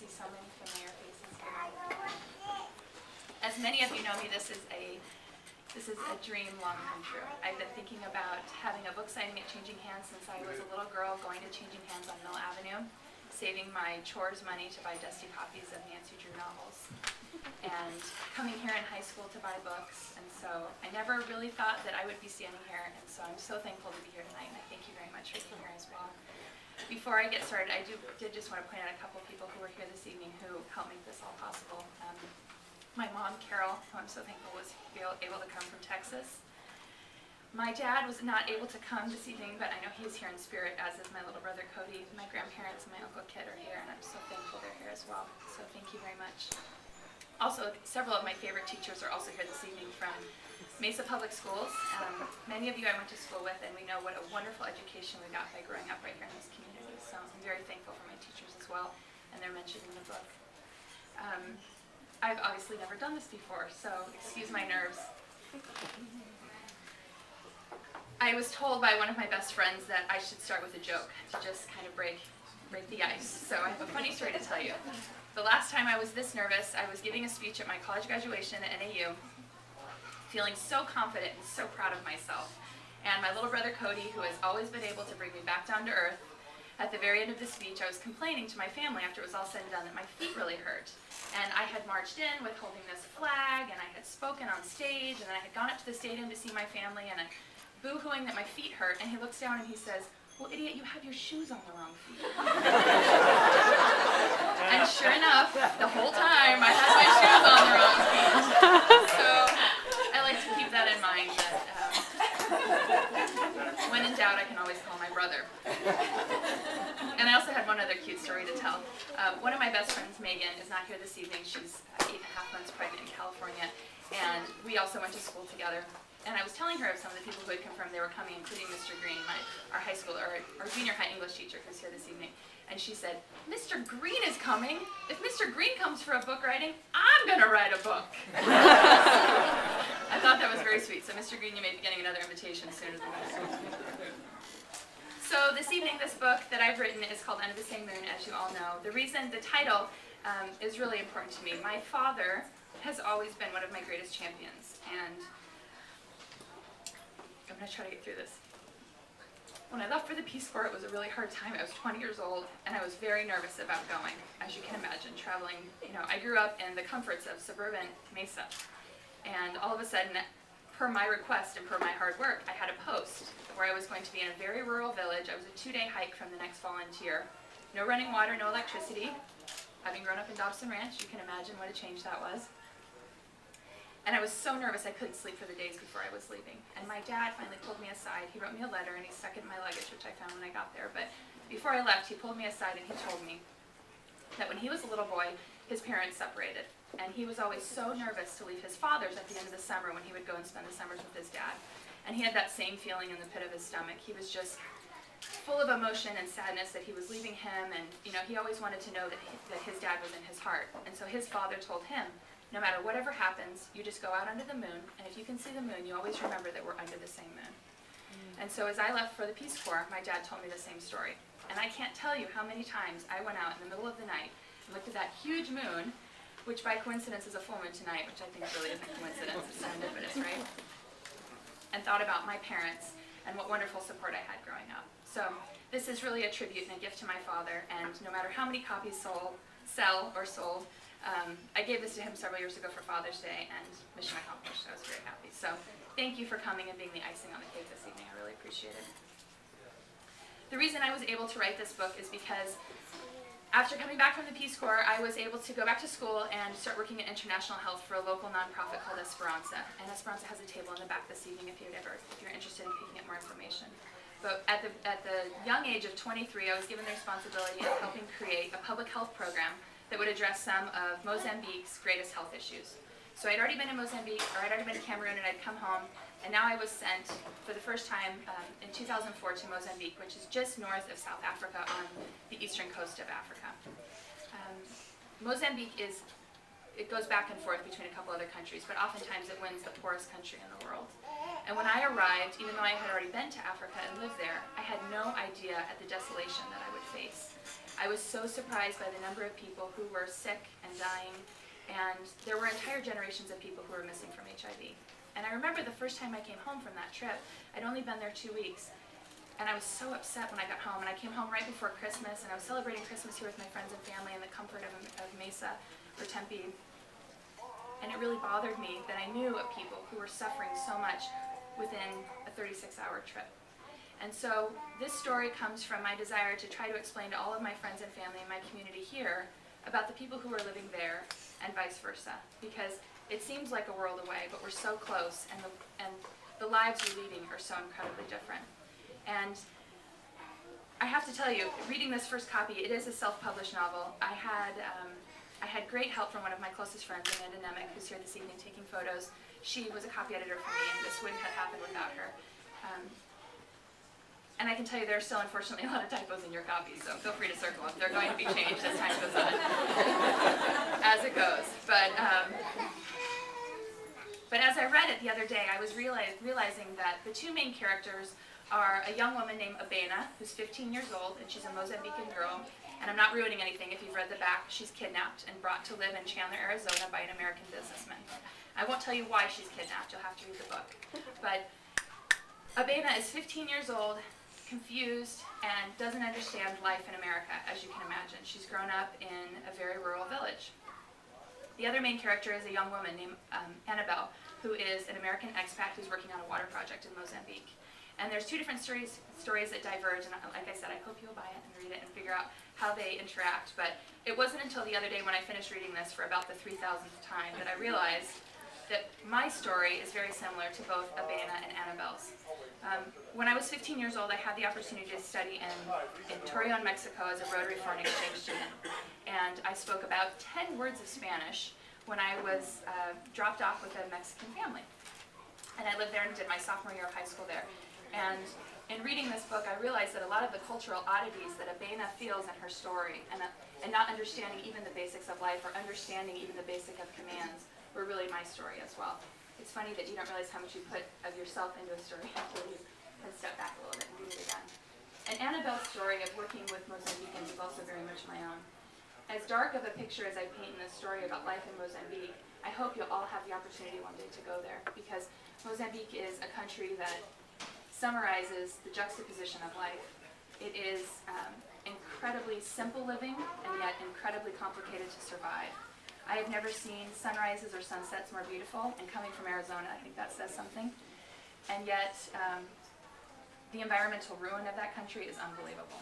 see so many familiar faces here. As many of you know me, this is a dream long come true. I've been thinking about having a book signing at Changing Hands since I was a little girl, going to Changing Hands on Mill Avenue, saving my chores money to buy dusty copies of Nancy Drew novels, and coming here in high school to buy books. And so I never really thought that I would be standing here, and so I'm so thankful to be here tonight, and I thank you very much for being here as well. Before I get started, I did just want to point out a couple people who were here this evening who helped make this all possible. My mom, Carol, who I'm so thankful was able to come from Texas. My dad was not able to come this evening, but I know he's here in spirit, as is my little brother, Cody. My grandparents and my Uncle Kit are here, and I'm so thankful they're here as well. So thank you very much. Also, several of my favorite teachers are also here this evening from Mesa Public Schools. Many of you I went to school with, and we know what a wonderful education we got by growing up right here in this community. So I'm very thankful for my teachers as well, and they're mentioned in the book. I've obviously never done this before, so excuse my nerves. I was told by one of my best friends that I should start with a joke to just kind of break the ice. So I have a funny story to tell you. The last time I was this nervous, I was giving a speech at my college graduation at NAU, feeling so confident and so proud of myself. And my little brother Cody, who has always been able to bring me back down to earth, at the very end of the speech, I was complaining to my family after it was all said and done that my feet really hurt. And I had marched in with holding this flag, and I had spoken on stage, and then I had gone up to the stadium to see my family, and I'm boo-hooing that my feet hurt, and he looks down and he says, "Well, idiot, you have your shoes on the wrong feet." And sure enough, the whole time I had my shoes on the wrong feet. So I like to keep that in mind, that when in doubt, I can always call my brother. And I also had one other cute story to tell. One of my best friends, Megan, is not here this evening. She's 8.5 months pregnant in California, and we also went to school together. And I was telling her of some of the people who had confirmed they were coming, including Mr. Green, our high school, our junior high English teacher, who's here this evening. And she said, "Mr. Green is coming. If Mr. Green comes for a book writing, I'm going to write a book." I thought that was very sweet. So Mr. Green, you may be getting another invitation sooner than later. So this evening, this book that I've written is called Under the Same Moon, as you all know. The reason, the title is really important to me. My father has always been one of my greatest champions, and I'm going to try to get through this. When I left for the Peace Corps, it was a really hard time. I was 20 years old, and I was very nervous about going, as you can imagine, traveling. I grew up in the comforts of suburban Mesa, and all of a sudden, per my request and per my hard work, I had a post where I was going to be in a very rural village. I was a 2-day hike from the next volunteer. No running water, no electricity. Having grown up in Dobson Ranch, you can imagine what a change that was. And I was so nervous I couldn't sleep for the days before I was leaving. And my dad finally pulled me aside. He wrote me a letter and he stuck it in my luggage, which I found when I got there. But before I left, he pulled me aside and he told me that when he was a little boy, his parents separated. And he was always so nervous to leave his father's at the end of the summer when he would go and spend the summers with his dad. And he had that same feeling in the pit of his stomach. He was just full of emotion and sadness that he was leaving him. And he always wanted to know that his dad was in his heart. And so his father told him, "No matter whatever happens, you just go out under the moon, and if you can see the moon, you always remember that we're under the same moon." And so as I left for the Peace Corps, my dad told me the same story. And I can't tell you how many times I went out in the middle of the night and looked at that huge moon, which by coincidence is a full moon tonight, which I think really isn't a coincidence, it's serendipitous, right? And thought about my parents and what wonderful support I had growing up. So this is really a tribute and a gift to my father, and no matter how many copies sold, I gave this to him several years ago for Father's Day, and mission accomplished. I was very happy. So thank you for coming and being the icing on the cake this evening. I really appreciate it. The reason I was able to write this book is because after coming back from the Peace Corps, I was able to go back to school and start working in international health for a local nonprofit called Esperanza. And Esperanza has a table in the back this evening if you're interested in picking up more information. But at the young age of 23, I was given the responsibility of helping create a public health program that would address some of Mozambique's greatest health issues. So I'd already been in Mozambique, or I'd already been in Cameroon, and I'd come home, and now I was sent for the first time in 2004 to Mozambique, which is just north of South Africa on the eastern coast of Africa. Mozambique it goes back and forth between a couple other countries, but oftentimes it wins the poorest country in the world. And when I arrived, even though I had already been to Africa and lived there, I had no idea at the desolation that I would face. I was so surprised by the number of people who were sick and dying, and there were entire generations of people who were missing from HIV. And I remember the first time I came home from that trip, I'd only been there 2 weeks, and I was so upset when I got home, and I came home right before Christmas, and I was celebrating Christmas here with my friends and family in the comfort of Mesa or Tempe. And it really bothered me that I knew of people who were suffering so much within a 36-hour trip. And so this story comes from my desire to try to explain to all of my friends and family in my community here about the people who are living there and vice versa. Because it seems like a world away, but we're so close, and the lives we're leading are so incredibly different. And I have to tell you, reading this first copy, it is a self-published novel. I had great help from one of my closest friends, Amanda Nemec, who's here this evening taking photos. She was a copy editor for me, and this wouldn't have happened without her. And I can tell you there are still, unfortunately, a lot of typos in your copies, so feel free to circle them. They're going to be changed as time goes on, as it goes. But as I read it the other day, I was realizing that the two main characters are a young woman named Abena, who's 15 years old, and she's a Mozambican girl. And I'm not ruining anything if you've read the back. She's kidnapped and brought to live in Chandler, Arizona by an American businessman. I won't tell you why she's kidnapped. You'll have to read the book. But Abena is 15 years old, confused, and doesn't understand life in America, as you can imagine. She's grown up in a very rural village. The other main character is a young woman named Annabelle, who is an American expat who's working on a water project in Mozambique. And there's two different stories that diverge, and like I said, I hope you'll buy it and read it and figure out how they interact. But it wasn't until the other day when I finished reading this for about the 3,000th time that I realized that my story is very similar to both Abena and Annabelle's. When I was 15 years old, I had the opportunity to study in Torreon, Mexico as a Rotary Foreign Exchange student. And I spoke about 10 words of Spanish when I was dropped off with a Mexican family. And I lived there and did my sophomore year of high school there. And in reading this book, I realized that a lot of the cultural oddities that Abena feels in her story, and not understanding even the basics of life, or understanding even the basic of commands, were really my story as well. It's funny that you don't realize how much you put of yourself into a story until you can step back a little bit and read it again. And Annabelle's story of working with Mozambicans is also very much my own. As dark of a picture as I paint in this story about life in Mozambique, I hope you'll all have the opportunity one day to go there, because Mozambique is a country that summarizes the juxtaposition of life. It is incredibly simple living, and yet incredibly complicated to survive. I have never seen sunrises or sunsets more beautiful, and coming from Arizona, I think that says something. And yet, the environmental ruin of that country is unbelievable.